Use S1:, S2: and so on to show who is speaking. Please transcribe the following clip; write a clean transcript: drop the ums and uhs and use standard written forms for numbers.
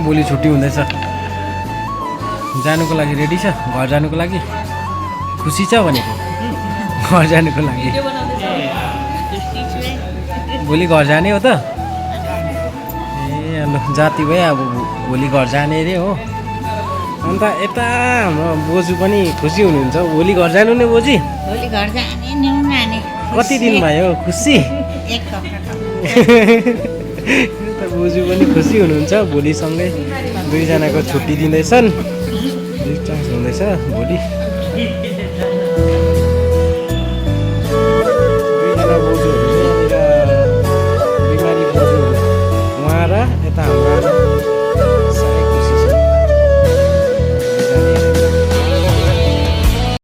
S1: भोलि छुट्टी हुँदैछ। जानुको लागि रेडी छ? घर जानुको लागि खुसी छ भनेको? घर जानुको लागि भोलि घर जाने हो त? ए ल जाति भए अब भोलि घर जाने अरे हो। अन्त यता हाम्रो बोजू पनि खुसी हुनुहुन्छ भोलि घर जानु नि बोजी?
S2: भोलि घर जाने न्यु नानी।
S1: कति दिन भयो खुसी?
S2: एक हप्ता।
S1: बोजू पनि खुसी हुनुहुन्छ भोलिसँगै दुईजनाको छुट्टी दिँदैछन्। डिस्चार्ज हुँदैछ भोलि। दुईजना बोजूहरू यहाँनिर बिमारी बोजूहरू उहाँ र यता हाम्रो